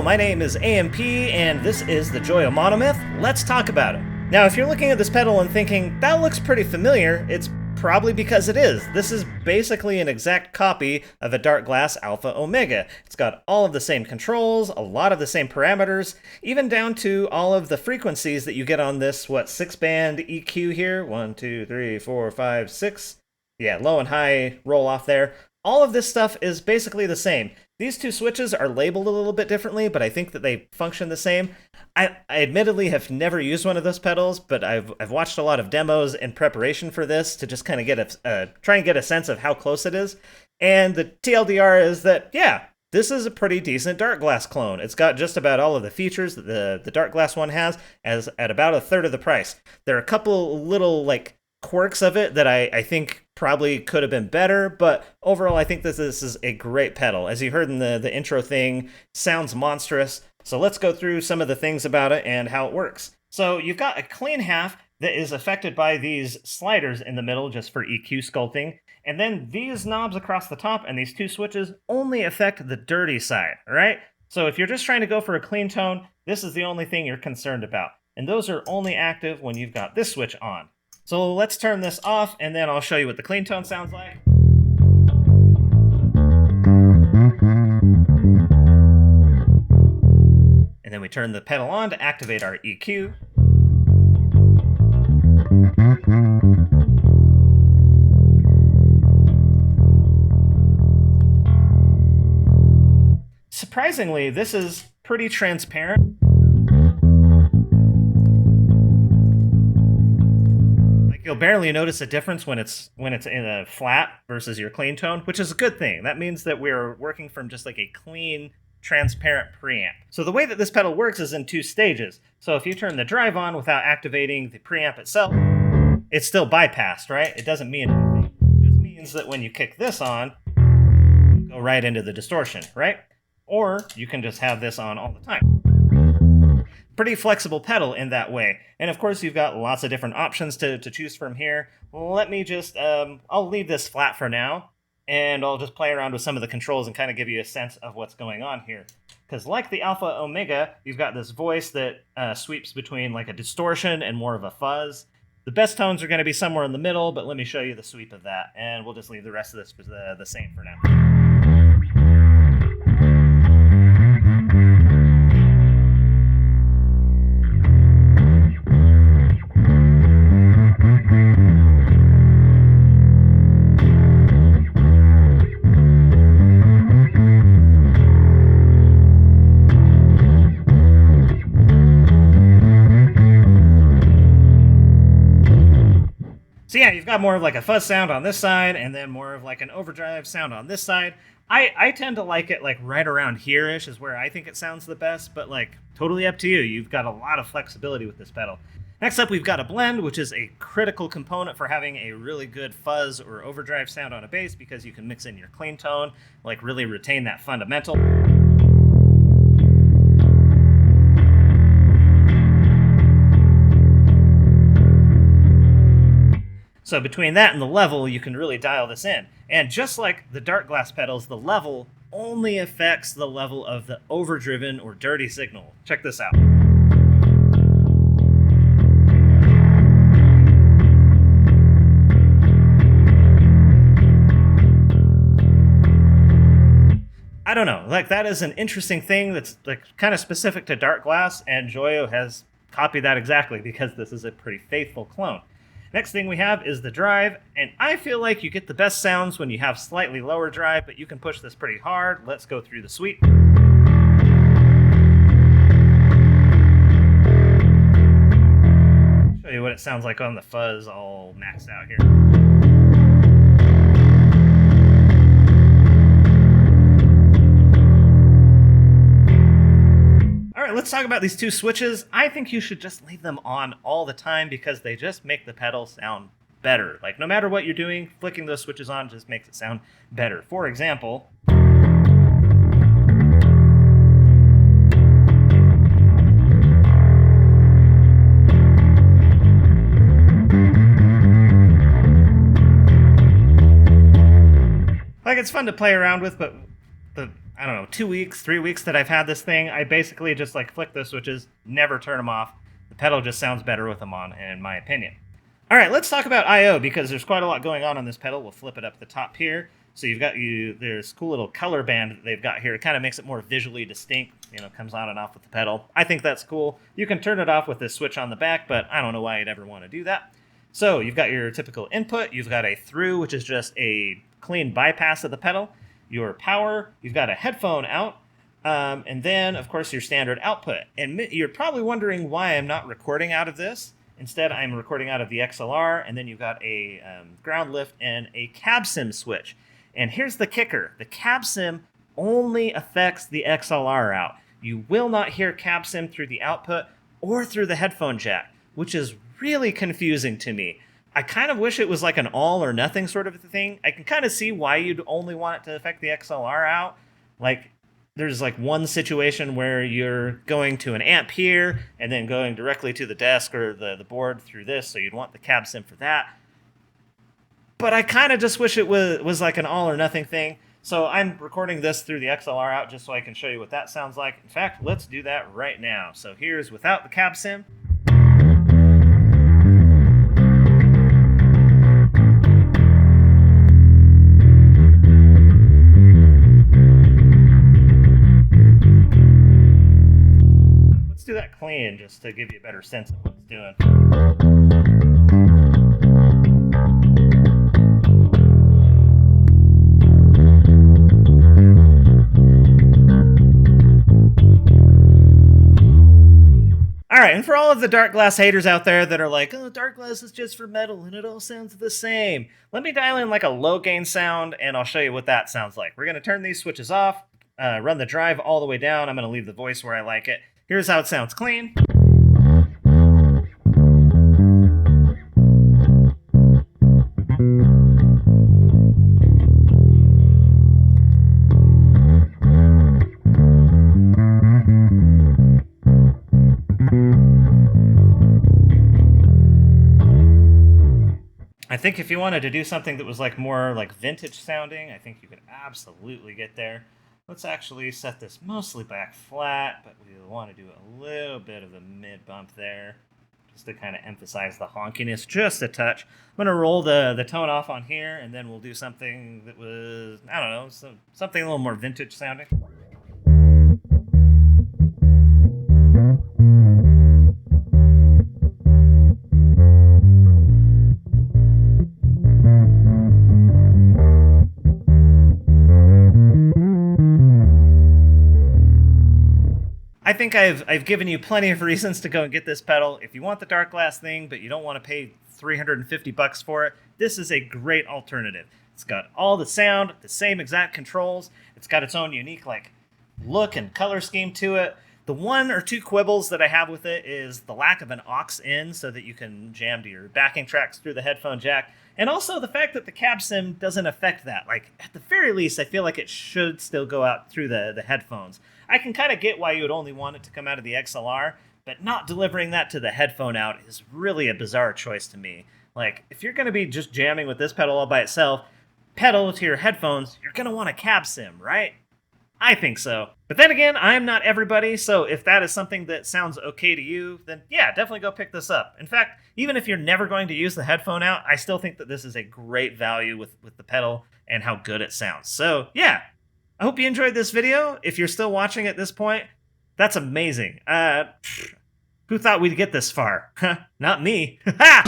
my name is AMP, and this is the Joyo Monomyth. Let's talk about it. Now, if you're looking at this pedal and thinking, that looks pretty familiar, it's probably because it is. This is basically an exact copy of a Darkglass Alpha Omega. It's got all of the same controls, a lot of the same parameters, even down to all of the frequencies that you get on this, 6-band EQ here? 1, 2, 3, 4, 5, 6. Yeah, low and high roll off there. All of this stuff is basically the same. These two switches are labeled a little bit differently, but I think that they function the same. I admittedly have never used one of those pedals, but I've watched a lot of demos in preparation for this to just kind of get try and get a sense of how close it is. And the TLDR is that, yeah, this is a pretty decent Darkglass clone. It's got just about all of the features that the Darkglass one has, as at about a third of the price. There are a couple little quirks of it that I think probably could have been better, but overall I think this is a great pedal. As you heard in the intro thing, sounds monstrous. So let's go through some of the things about it and how it works. So you've got a clean half that is affected by these sliders in the middle just for EQ sculpting, and then these knobs across the top and these two switches only affect the dirty side, right? So if you're just trying to go for a clean tone, this is the only thing you're concerned about. And those are only active when you've got this switch on. So let's turn this off, and then I'll show you what the clean tone sounds like. And then we turn the pedal on to activate our EQ. Surprisingly, this is pretty transparent. You'll barely notice a difference when it's in a flat versus your clean tone, which is a good thing. That means that we're working from just a clean, transparent preamp. So the way that this pedal works is in two stages. So if you turn the drive on without activating the preamp itself, it's still bypassed, right? It doesn't mean anything. It just means that when you kick this on, you go right into the distortion, right? Or you can just have this on all the time. Pretty flexible pedal in that way. And of course, you've got lots of different options to choose from here. Let me just, I'll leave this flat for now, and I'll just play around with some of the controls and kind of give you a sense of what's going on here. Because like the Alpha Omega, you've got this voice that sweeps between a distortion and more of a fuzz. The best tones are going to be somewhere in the middle, but let me show you the sweep of that, and we'll just leave the rest of this the same for now. So yeah, you've got more of a fuzz sound on this side, and then more of an overdrive sound on this side. I tend to like it right around here-ish is where I think it sounds the best, but totally up to you. You've got a lot of flexibility with this pedal. Next up, we've got a blend, which is a critical component for having a really good fuzz or overdrive sound on a bass, because you can mix in your clean tone, really retain that fundamental. So between that and the level, you can really dial this in. And just like the Darkglass pedals, the level only affects the level of the overdriven or dirty signal. Check this out. I don't know, that is an interesting thing that's kind of specific to Darkglass, and Joyo has copied that exactly because this is a pretty faithful clone. Next thing we have is the drive, and I feel like you get the best sounds when you have slightly lower drive, but you can push this pretty hard. Let's go through the sweep. Show you what it sounds like on the fuzz all maxed out here. Let's talk about these two switches. I think you should just leave them on all the time because they just make the pedal sound better. No matter what you're doing, flicking those switches on just makes it sound better. For example, it's fun to play around with, but I don't know, 2 weeks, 3 weeks that I've had this thing, I basically just like flick the switches, never turn them off. The pedal just sounds better with them on, in my opinion. All right, let's talk about I/O because there's quite a lot going on this pedal. We'll flip it up the top here. So there's a cool little color band that they've got here. It kind of makes it more visually distinct, comes on and off with the pedal. I think that's cool. You can turn it off with this switch on the back, but I don't know why you'd ever want to do that. So you've got your typical input. You've got a through, which is just a clean bypass of the pedal. Your power, you've got a headphone out, and then, of course, your standard output. And you're probably wondering why I'm not recording out of this. Instead, I'm recording out of the XLR, and then you've got a ground lift and a cab sim switch. And here's the kicker. The cab sim only affects the XLR out. You will not hear cab sim through the output or through the headphone jack, which is really confusing to me. I kind of wish it was like an all or nothing sort of a thing. I can kind of see why you'd only want it to affect the XLR out. Like, there's like one situation where you're going to an amp here and then going directly to the desk or the board through this, so you'd want the cab sim for that. But I kind of just wish it was like an all or nothing thing. So I'm recording this through the XLR out just so I can show you what that sounds like. In fact, let's do that right now. So here's without the cab sim. Let's do that clean just to give you a better sense of what it's doing. All right, and for all of the Dark Glass haters out there that are like, oh, Dark Glass is just for metal and it all sounds the same, let me dial in like a low gain sound and I'll show you what that sounds like. We're going to turn these switches off, run the drive all the way down. I'm going to leave the voice where I like it. Here's how it sounds clean. I think if you wanted to do something that was like more like vintage sounding, I think you could absolutely get there. Let's actually set this mostly back flat, but we want to do a little bit of a mid bump there, just to kind of emphasize the honkiness just a touch. I'm going to roll the tone off on here, and then we'll do something that was, I don't know, something a little more vintage sounding. I think I've given you plenty of reasons to go and get this pedal. If you want the Dark Glass thing, but you don't want to pay $350 for it, this is a great alternative. It's got all the sound, the same exact controls. It's got its own unique like look and color scheme to it. The one or two quibbles that I have with it is the lack of an aux in so that you can jam to your backing tracks through the headphone jack. And also the fact that the cab sim doesn't affect that. Like, at the very least, I feel like it should still go out through the headphones. I can kind of get why you would only want it to come out of the XLR, but not delivering that to the headphone out is really a bizarre choice to me. Like, if you're going to be just jamming with this pedal all by itself, pedal to your headphones, you're going to want a cab sim, right? I think so. But then again, I'm not everybody, so if that is something that sounds okay to you, then yeah, definitely go pick this up. In fact, even if you're never going to use the headphone out, I still think that this is a great value with the pedal and how good it sounds. So yeah, I hope you enjoyed this video. If you're still watching at this point, that's amazing. Who thought we'd get this far? Not me. Ha!